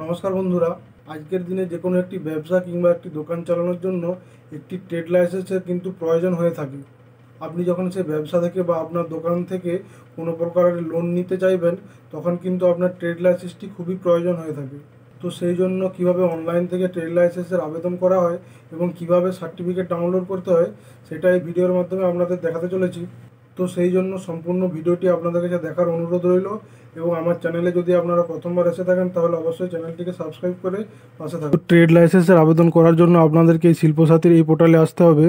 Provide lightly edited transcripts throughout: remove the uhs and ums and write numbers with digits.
নমস্কার বন্ধুরা, আজকের দিনে যে কোনো একটি ব্যবসা কিংবা একটি দোকান চালানোর জন্য একটি ট্রেড লাইসেন্সের কিন্তু প্রয়োজন হয়ে থাকে। আপনি যখন সেই ব্যবসা থেকে বা আপনার দোকান থেকে কোনো প্রকারের লোন নিতে চাইবেন, তখন কিন্তু আপনার ট্রেড লাইসেন্সটি খুবই প্রয়োজন হয়ে থাকে। তো সেই জন্য কিভাবে অনলাইন থেকে ট্রেড লাইসেন্সের আবেদন করা হয় এবং কিভাবে সার্টিফিকেট ডাউনলোড করতে হয়, সেটা এই ভিডিওর মাধ্যমে আপনাদের দেখাতে চলেছি। তো সেই জন্য সম্পূর্ণ ভিডিওটি আপনাদের কাছে দেখার অনুরোধ রইল, এবং আমার চ্যানেলে যদি আপনারা প্রথমবার এসে থাকেন তাহলে অবশ্যই চ্যানেলটিকে সাবস্ক্রাইব করে পাশে থাকুন। ট্রেড লাইসেন্সের আবেদন করার জন্য আপনাদেরকে এই শিল্পসাথীর এই পোর্টালে আসতে হবে।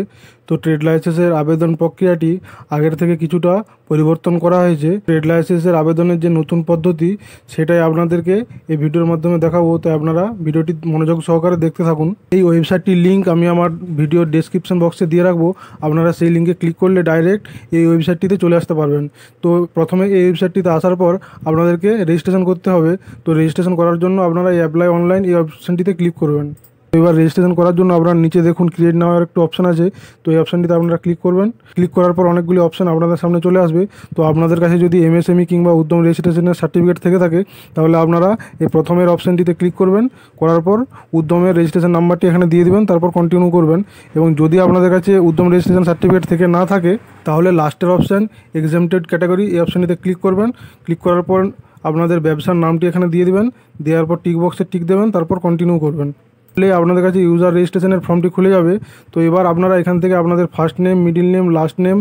তো ট্রেড লাইসেন্সের আবেদন প্রক্রিয়াটি আগের থেকে কিছুটা পরিবর্তন করা হয়েছে। ট্রেড লাইসেন্সের আবেদনের যে নতুন পদ্ধতি, সেটাই আপনাদেরকে এই ভিডিওর মাধ্যমে দেখাবো, তাই আপনারা ভিডিওটি মনোযোগ সহকারে দেখতে থাকুন। এই ওয়েবসাইটটির লিঙ্ক আমি আমার ভিডিওর ডেসক্রিপশন বক্সে দিয়ে রাখবো। আপনারা সেই লিঙ্কে ক্লিক করলে ডাইরেক্ট এই ওয়েবসাইটটিতে চলে আসতে পারবেন। তো প্রথমে এই ওয়েবসাইটটিতে আসার পর আপনাদেরকে রেজিস্ট্রেশন করতে হবে। তো রেজিস্ট্রেশন করার জন্য আপনারা এই অ্যাপ্লাই অনলাইন এই অপশানটিতে ক্লিক করবেন। এবার রেজিস্ট্রেশন করার জন্য আপনার নিচে দেখুন ক্রিয়েট নাও একটু অপশান আছে। তো এই অপশানটিতে আপনারা ক্লিক করবেন। ক্লিক করার পর অনেকগুলি অপশান আপনাদের সামনে চলে আসবে। তো আপনাদের কাছে যদি এমএসএমই কিংবা উদ্যম রেজিস্ট্রেশনের সার্টিফিকেট থেকে থাকে, তাহলে আপনারা এই প্রথমের অপশানটিতে ক্লিক করবেন। করার পর উদ্যমের রেজিস্ট্রেশন নাম্বারটি এখানে দিয়ে দিবেন, তারপর কন্টিনিউ করবেন। এবং যদি আপনাদের কাছে উদ্যম রেজিস্ট্রেশন সার্টিফিকেট থেকে না থাকে, তাহলে লাস্টের অপশান এক্সামটেড ক্যাটাগরি এই অপশানটিতে ক্লিক করবেন। ক্লিক করার পর আপনাদের ব্যবসার নামটি এখানে দিয়ে দিবেন। দেওয়ার পর টিক বক্সে টিক দেবেন, তারপর কন্টিনিউ করবেন। তাহলে আপনাদের কাছে ইউজার রেজিস্ট্রেশনের ফর্মটি খুলে যাবে। তো এবার আপনারা এখান থেকে আপনাদের first name, middle name, last name,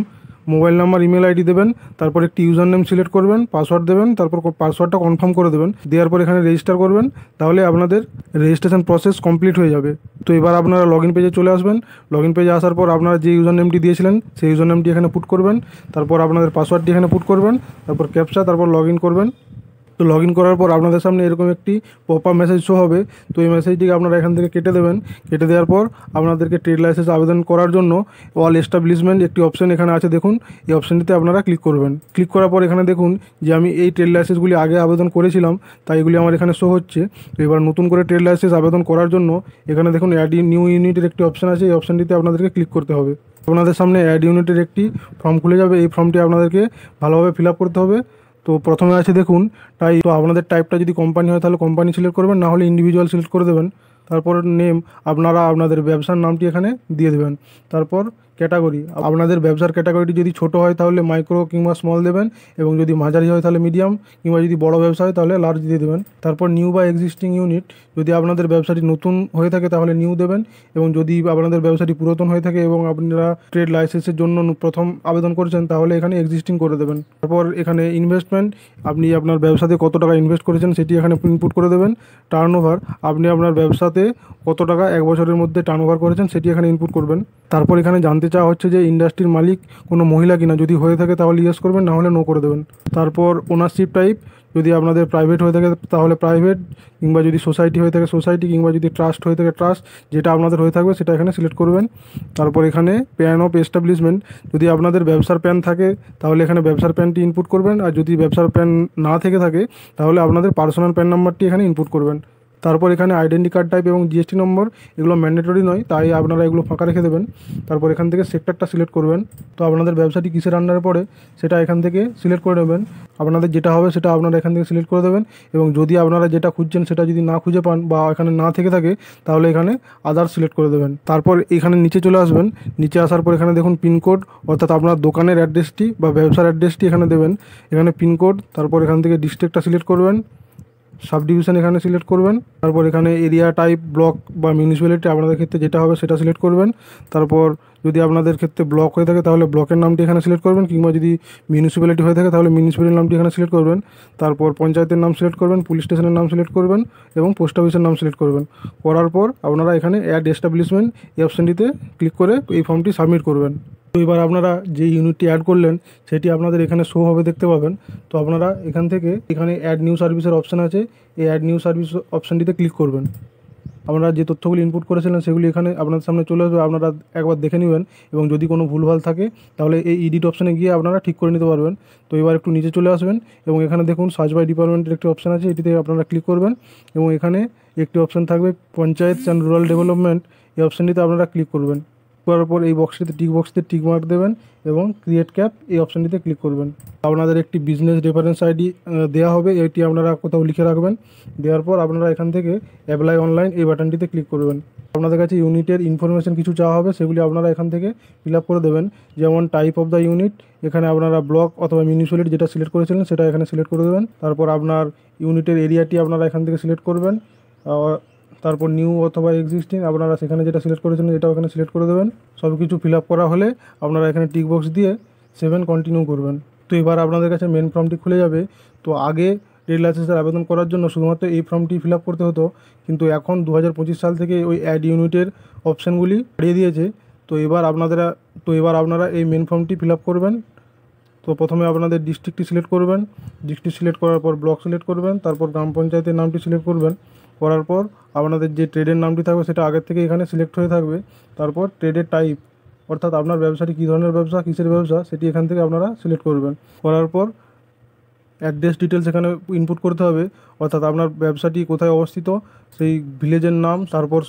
mobile number, email ID দেবেন। তারপর একটি ইউজার নেম সিলেক্ট করবেন, পাসওয়ার্ড দেবেন, তারপর পাসওয়ার্ডটা কনফার্ম করে দেবেন। দেওয়ার পর এখানে রেজিস্টার করবেন। তাহলে আপনাদের রেজিস্ট্রেশন প্রসেস কমপ্লিট হয়ে যাবে। তো এবার আপনারা লগ ইন পেজে চলে আসবেন। লগ ইন পেজে আসার পর আপনারা যে ইউজার নেমটি দিয়েছিলেন সেই ইউজার নেমটি এখানে পুট করবেন। তারপর আপনাদের পাসওয়ার্ডটি এখানে পুট করবেন, তারপর ক্যাপচা, তারপর লগ ইন করবেন। তো লগ ইন করার পর আপনাদের সামনে এরকম একটি পপ আপ মেসেজ শো হবে। তো এই মেসেজটিকে আপনারা এখান থেকে কেটে দেবেন। কেটে দেওয়ার পর আপনাদেরকে ট্রেড লাইসেন্স আবেদন করার জন্য অল এস্টাবলিশমেন্ট একটি অপশন এখানে আছে, দেখুন এই অপশানটিতে আপনারা ক্লিক করবেন। ক্লিক করার পর এখানে দেখুন যে আমি এই ট্রেড লাইসেন্সগুলি আগে আবেদন করেছিলাম, তাই এগুলি আমার এখানে শো হচ্ছে। তো এবার নতুন করে ট্রেড লাইসেন্স আবেদন করার জন্য এখানে দেখুন অ্যাড নিউ ইউনিটের একটি অপশান আছে। এই অপশানটিতে আপনাদেরকে ক্লিক করতে হবে। আপনাদের সামনে অ্যাড ইউনিটের একটি ফর্ম খুলে যাবে। এই ফর্মটি আপনাদেরকে ভালোভাবে ফিল আপ করতে হবে। তো প্রথমে আছে দেখুন টাইপ। তো আপনাদের টাইপটা যদি কোম্পানি হয় তাহলে কোম্পানি সিলেক্ট করবেন, না হলে ইন্ডিভিজুয়াল সিলেক্ট করে দেবেন। তারপর নেম, আপনারা আপনাদের ব্যবসার নামটি এখানে দিয়ে দেবেন। তারপর ক্যাটাগরি, আপনাদের ব্যবসার ক্যাটাগরিটি যদি ছোট হয় তাহলে মাইক্রো কিংবা স্মল দেবেন, এবং যদি মাঝারি হয় তাহলে মিডিয়াম, কিংবা যদি বড় ব্যবসা হয় তাহলে লার্জ দিয়ে দেবেন। তারপর নিউ বা এক্সিস্টিং ইউনিট, যদি আপনাদের ব্যবসাটি নতুন হয়ে থাকে তাহলে নিউ দেবেন, এবং যদি আপনাদের ব্যবসাটি পুরাতন হয়ে থাকে এবং আপনারা ট্রেড লাইসেন্সের জন্য প্রথম আবেদন করেছেন তাহলে এখানে এক্সিস্টিং করে দেবেন। তারপর এখানে ইনভেস্টমেন্ট, আপনি আপনার ব্যবসাতে কত টাকা ইনভেস্ট করেছেন সেটি এখানে ইনপুট করে দেবেন। টার্নওভার, আপনি আপনার ব্যবসাতে কত টাকা এক বছরের মধ্যে টার্নওভার করেছেন সেটি এখানে ইনপুট করবেন। তারপর এখানে জানতে চাওয়া হচ্ছে যে ইন্ডাস্ট্রির মালিক কোনো মহিলা কিনা, যদি হয়ে থাকে তাহলে ইয়েস করবেন, না হলে নো করে দেবেন। তারপর ওনারশিপ টাইপ, যদি আপনাদের প্রাইভেট হয়ে থাকে তাহলে প্রাইভেট, কিংবা যদি সোসাইটি হয়ে থাকে সোসাইটি, কিংবা যদি ট্রাস্ট হয়ে থাকে ট্রাস্ট, যেটা আপনাদের হয়ে থাকবে সেটা এখানে সিলেক্ট করবেন। তারপর এখানে প্যান অফ এস্টাবলিশমেন্ট, যদি আপনাদের ব্যবসার প্যান থাকে তাহলে এখানে ব্যবসার প্যানটি ইনপুট করবেন, আর যদি ব্যবসার প্যান না থেকে থাকে তাহলে আপনাদের পার্সোনাল প্যান নাম্বারটি এখানে ইনপুট করবেন। তারপর এখানে আইডেন্টি কার্ড টাইপ এবং জিএসটি নম্বর, এগুলো ম্যান্ডেটরি নয়, তাই আপনারা এগুলো ফাঁকা রেখে দেবেন। তারপর এখান থেকে সেক্টরটা সিলেক্ট করবেন। তো আপনাদের ব্যবসাটি কিসের আন্ডারে পড়ে সেটা এখান থেকে সিলেক্ট করে নেবেন। আপনাদের যেটা হবে সেটা আপনারা এখান থেকে সিলেক্ট করে দেবেন, এবং যদি আপনারা যেটা খুঁজছেন সেটা যদি না খুঁজে পান বা এখানে না থেকে থাকে তাহলে এখানে আদার সিলেক্ট করে দেবেন। তারপর এখানে নিচে চলে আসবেন। নিচে আসার পর এখানে দেখুন পিনকোড, অর্থাৎ আপনার দোকানের অ্যাড্রেসটি বা ব্যবসার অ্যাড্রেসটি এখানে দেবেন। এখানে পিনকোড, তারপর এখান থেকে ডিস্ট্রিক্টটা সিলেক্ট করবেন, সাব ডিভিশন এখানে সিলেক্ট করবেন। তারপর এখানে এরিয়া টাইপ, ব্লক বা মিউনিসিপ্যালিটি, আপনাদের ক্ষেত্রে যেটা হবে সেটা সিলেক্ট করবেন। তারপর যদি আপনাদের ক্ষেত্রে ব্লক হয়ে থাকে তাহলে ব্লকের নামটি এখানে সিলেক্ট করবেন, কিংবা যদি মিউনিসিপ্যালিটি হয়ে থাকে তাহলে মিউনিসিপ্যালিটির নামটি এখানে সিলেক্ট করবেন। তারপর পঞ্চায়েতের নাম সিলেক্ট করবেন, পুলিশ স্টেশনের নাম সিলেক্ট করবেন, এবং পোস্ট অফিসের নাম সিলেক্ট করবেন। করার পর আপনারা এখানে অ্যাড এস্টাবলিশমেন্ট এই অপশানটিতে ক্লিক করে এই ফর্মটি সাবমিট করবেন। তো এবার আপনারা যে ইউনিটটি অ্যাড করলেন সেটি আপনাদের এখানে শো হবে, দেখতে পাবেন। তো আপনারা এখান থেকে এখানে অ্যাড নিউ সার্ভিসের অপশান আছে, এই অ্যাড নিউ সার্ভিস অপশানটিতে ক্লিক করবেন। আপনারা যে তথ্যগুলি ইনপুট করেছিলেন সেগুলি এখানে আপনাদের সামনে চলে আসবে, আপনারা একবার দেখে নেবেন, এবং যদি কোনো ভুলভাল থাকে তাহলে এই এডিট অপশানে গিয়ে আপনারা ঠিক করে নিতে পারবেন। তো এবার একটু নিচে চলে আসবেন, এবং এখানে দেখুন সার্চ বাই ডিপার্টমেন্টের একটি অপশান আছে, এটিতে আপনারা ক্লিক করবেন, এবং এখানে একটি অপশান থাকবে পঞ্চায়েত অ্যান্ড রুরাল ডেভেলপমেন্ট, এই অপশানটিতে আপনারা ক্লিক করবেন। করার পর এই বক্সটিতে টিক মার্ক দেবেন এবং ক্রিয়েট ক্যাপ এই অপশানটিতে ক্লিক করবেন। আপনাদের একটি বিজনেস রেফারেন্স আইডি দেওয়া হবে, এটি আপনারা কোথাও লিখে রাখবেন। দেওয়ার পর আপনারা এখান থেকে অ্যাপ্লাই অনলাইন এই বাটনটিতে ক্লিক করবেন। আপনাদের কাছে ইউনিটের ইনফরমেশন কিছু চাওয়া হবে, সেগুলি আপনারা এখান থেকে ফিল আপ করে দেবেন। যেমন টাইপ অফ দ্য ইউনিট, এখানে আপনারা ব্লক অথবা মিউনিসিপ্যালিটি যেটা সিলেক্ট করেছিলেন সেটা এখানে সিলেক্ট করে দেবেন। তারপর আপনার ইউনিটের এরিয়াটি আপনারা এখান থেকে সিলেক্ট করবেন। তারপর নিউ অথবা এক্সিস্টিং আপনারা সেখানে যেটা সিলেক্ট করেছিলেন এটাও এখানে সিলেক্ট করে দেবেন। সব কিছু ফিল আপ করা হলে আপনারা এখানে টিক বক্স দিয়ে 7 কন্টিনিউ করবেন। তো এবার আপনাদের কাছে মেন ফর্মটি খুলে যাবে। তো আগে ট্রেড লাইসেন্সের আবেদন করার জন্য শুধুমাত্র এই ফর্মটি ফিল আপ করতে হতো, কিন্তু এখন 2025 সাল থেকে ওই অ্যাড ইউনিটের অপশানগুলি বাড়িয়ে দিয়েছে। তো এবার আপনারা এই মেন ফর্মটি ফিল আপ করবেন। তো প্রথমে আপনাদের ডিস্ট্রিক্টটি সিলেক্ট করবেন। ডিস্ট্রিক্ট সিলেক্ট করার পর ব্লক সিলেক্ট করবেন। তারপর গ্রাম পঞ্চায়েতের নামটি সিলেক্ট করবেন। করার পর আপনাদের যে ট্রেডের নামটি থাকবে সেটা আগের থেকে এখানে সিলেক্ট হয়ে থাকবে। তারপর ট্রেডের টাইপ, অর্থাৎ আপনার ব্যবসাটি কী ধরনের ব্যবসা, কিসের ব্যবসা, সেটি এখান থেকে আপনারা সিলেক্ট করবেন। করার পর অ্যাড্রেস ডিটেলস এখানে ইনপুট করতে হবে, অর্থাৎ আপনার ব্যবসাটি কোথায় অবস্থিত সেই ভিলেজের নাম, তারপর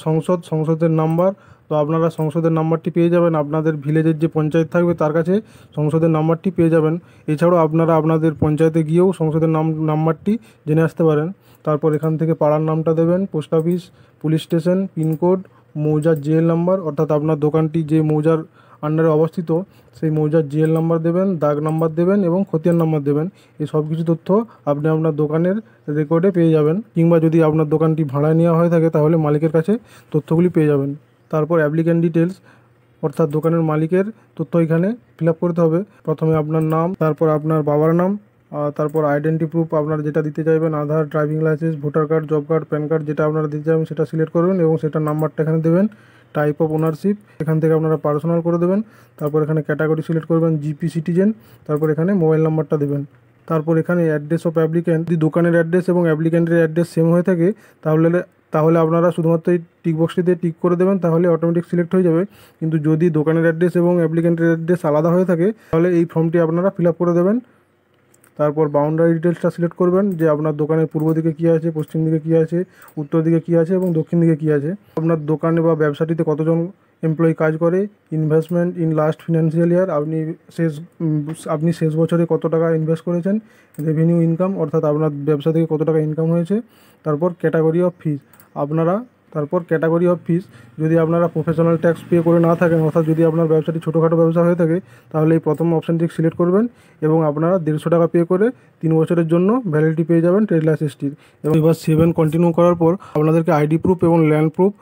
সংসদের নাম্বার। তো আপনারা সংসদের নাম্বারটি পেয়ে যাবেন, আপনাদের ভিলেজের যে পঞ্চায়েত থাকবে তার কাছে সংসদের নাম্বারটি পেয়ে যাবেন। এছাড়াও আপনারা আপনাদের পঞ্চায়েতে গিয়েও সংসদের নাম্বারটি জেনে আসতে পারেন। তারপর এখান থেকে পাড়ার নামটা দেবেন, post office, police station, pin code, মৌজার জিএল নাম্বার, অর্থাৎ আপনার দোকানটি যে মৌজার আন্ডারে অবস্থিত সেই মৌজার জিএল নাম্বার দেবেন, দাগ নাম্বার দেবেন এবং খতিয়ান নাম্বার দেবেন। এই সব কিছু তথ্য আপনি আপনার দোকানের রেকর্ডে পেয়ে যাবেন, কিংবা যদি আপনার দোকানটি ভাড়ায় নেওয়া হয়ে থাকে তাহলে মালিকের কাছে তথ্যগুলি পেয়ে যাবেন। তারপর অ্যাপ্লিক্যান্ট ডিটেলস, অর্থাৎ দোকানের মালিকের তথ্য এখানে ফিল আপ করতে হবে। প্রথমে আপনার নাম, তারপর আপনার বাবার নাম, তারপর আইডেন্টি প্রুফ আপনারা যেটা দিতে চাইবেন, Aadhaar, driving licence, voter card, job card, PAN card, যেটা আপনারা দিতে চাইবেন সেটা সিলেক্ট করবেন এবং সেটার নাম্বারটা এখানে দেবেন। টাইপ অফ ওনারশিপ এখান থেকে আপনারা পার্সোনাল করে দেবেন। তারপর এখানে ক্যাটাগরি সিলেক্ট করবেন, জিপি সিটিজেন। তারপর এখানে মোবাইল নাম্বারটা দেবেন। তারপর এখানে অ্যাড্রেস অফ অ্যাপ্লিক্যান্ট, যদি দোকানের অ্যাড্রেস এবং অ্যাপ্লিক্যান্টের অ্যাড্রেস সেম হয়ে থাকে তাহলে আপনারা শুধুমাত্র এই টিক বক্সটিতে টিক করে দেবেন, তাহলে অটোমেটিক সিলেক্ট হয়ে যাবে। কিন্তু যদি দোকানের অ্যাড্রেস এবং অ্যাপ্লিক্যান্টের অ্যাড্রেস আলাদা হয়ে থাকে তাহলে এই ফর্মটি আপনারা ফিল আপ করে দেবেন। তারপর বাউন্ডারি ডিটেলসটা সিলেক্ট করবেন, যে আপনার দোকানের পূর্ব দিকে কী আছে, পশ্চিম দিকে কী আছে, উত্তর দিকে কী আছে এবং দক্ষিণ দিকে কী আছে। আপনার দোকানে বা ব্যবসাটিতে কতজন এমপ্লয়ি কাজ করে, investment in last financial year, আপনি শেষ বছরে কত টাকা ইনভেস্ট করেছেন, রেভিনিউ ইনকাম, অর্থাৎ আপনার ব্যবসা থেকে কত টাকা ইনকাম হয়েছে। তারপর ক্যাটাগরি অফ ফিস, যদি আপনারা প্রফেশনাল ট্যাক্স পে করে না থাকেন, অর্থাৎ যদি আপনার ব্যবসাটি ছোটোখাটো ব্যবসা হয়ে থাকে, তাহলে এই প্রথম অপশানটি সিলেক্ট করবেন এবং আপনারা 150 টাকা পে করে 3 বছরের জন্য ভ্যালিডিটি পেয়ে যাবেন ট্রেড লাইসেন্সটির। এবং এবার 7 কন্টিনিউ করার পর আপনাদেরকে আইডি প্রুফ এবং ল্যান্ড প্রুফ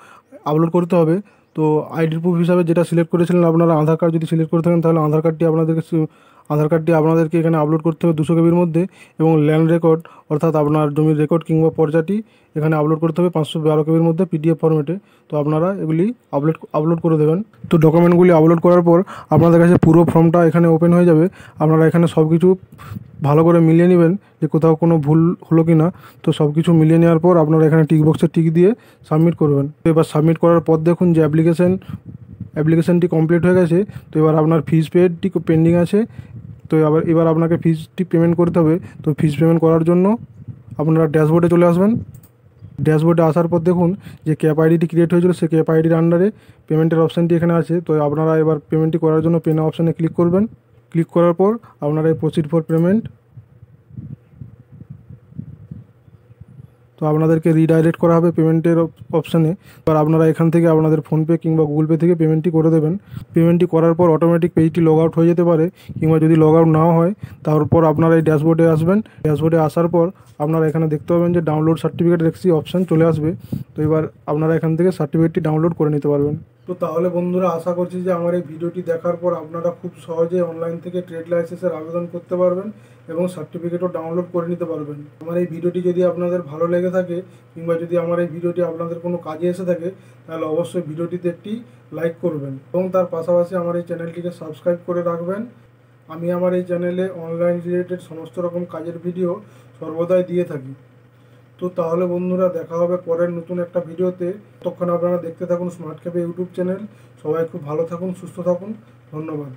আপলোড করতে হবে। তো আইডি প্রুফ হিসাবে যেটা সিলেক্ট করেছিলেন আপনারা, আধার কার্ড যদি সিলেক্ট করে থাকেন তাহলে আধার কার্ডটি আপনাদেরকে এখানে আপলোড করতে হবে 200 কেবির মধ্যে। এবং ল্যান্ড রেকর্ড, অর্থাৎ আপনার জমির রেকর্ড কিংবা পর্চাটি এখানে আপলোড করতে হবে 512 কেবির মধ্যে পিডিএফ ফরম্যাটে। তো আপনারা এগুলি আপলোড করে দেবেন। তো ডকুমেন্টগুলি আপলোড করার পর আপনাদের কাছে পুরো ফর্মটা এখানে ওপেন হয়ে যাবে। আপনারা এখানে সব কিছু ভালো করে মিলিয়ে নেবেন যে কোথাও কোনো ভুল হলো কি না। তো সব কিছু মিলিয়ে নেওয়ার পর আপনারা এখানে টিক বক্সে টিক দিয়ে সাবমিট করবেন। তো এবার সাবমিট করার পর দেখুন যে অ্যাপ্লিকেশানটি কমপ্লিট হয়ে গেছে। তো এবার আপনার ফিস পেডটি পেন্ডিং আছে। তো এবার আপনাকে ফিসটি পেমেন্ট করতে হবে। তো ফিস পেমেন্ট করার জন্য আপনারা ড্যাশবোর্ডে চলে আসবেন। ড্যাশবোর্ডে আসার পর দেখুন যে ক্যাপ আইডিটি ক্রিয়েট হয়েছিল, সেই ক্যাপ আইডির আন্ডারে পেমেন্টের অপশানটি এখানে আছে। তো আপনারা এবার পেমেন্টটি করার জন্য পেন অপশানে ক্লিক করবেন। ক্লিক করার পর আপনারা এই প্রসিড ফর পেমেন্ট, তো আপনাদেরকে রিডাইরেক্ট করা হবে পেমেন্টের অপশানে। এবার আপনারা এখান থেকে আপনাদের ফোনপে কিংবা গুগল পে থেকে পেমেন্টটি করে দেবেন। পেমেন্টটি করার পর অটোমেটিক পেজটি লগ আউট হয়ে যেতে পারে, কিংবা যদি লগ আউট নাও হয় তারপর আপনারা এই ড্যাশবোর্ডে আসবেন। ড্যাশবোর্ডে আসার পর আপনারা এখানে দেখতে পাবেন যে ডাউনলোড সার্টিফিকেট একটি অপশান চলে আসবে। তো এবার আপনারা এখান থেকে সার্টিফিকেটটি ডাউনলোড করে নিতে পারবেন। তো তাহলে বন্ধুরা, আশা করছি যে আমার এই ভিডিওটি দেখার পর আপনারা খুব সহজে অনলাইন থেকে ট্রেড লাইসেন্সের আবেদন করতে পারবেন এবং সার্টিফিকেটও ডাউনলোড করে নিতে পারবেন। আমার এই ভিডিওটি যদি আপনাদের ভালো লেগে থাকে, কিংবা যদি আমার এই ভিডিওটি আপনাদের কোনো কাজে এসে থাকে, তাহলে অবশ্যই ভিডিওটিতে একটি লাইক করবেন এবং তার পাশাপাশি আমার এই চ্যানেলটিকে সাবস্ক্রাইব করে রাখবেন। আমি আমার এই চ্যানেলে অনলাইন রিলেটেড সমস্ত রকম কাজের ভিডিও সর্বদাই দিয়ে থাকি। তো তাহলে বন্ধুরা, দেখা হবে পরের নতুন একটা ভিডিওতে। ততক্ষণ আপনারা দেখতে থাকুন স্মার্ট ক্যাফে ইউটিউব চ্যানেল। সবাই খুব ভালো থাকুন, সুস্থ থাকুন। ধন্যবাদ।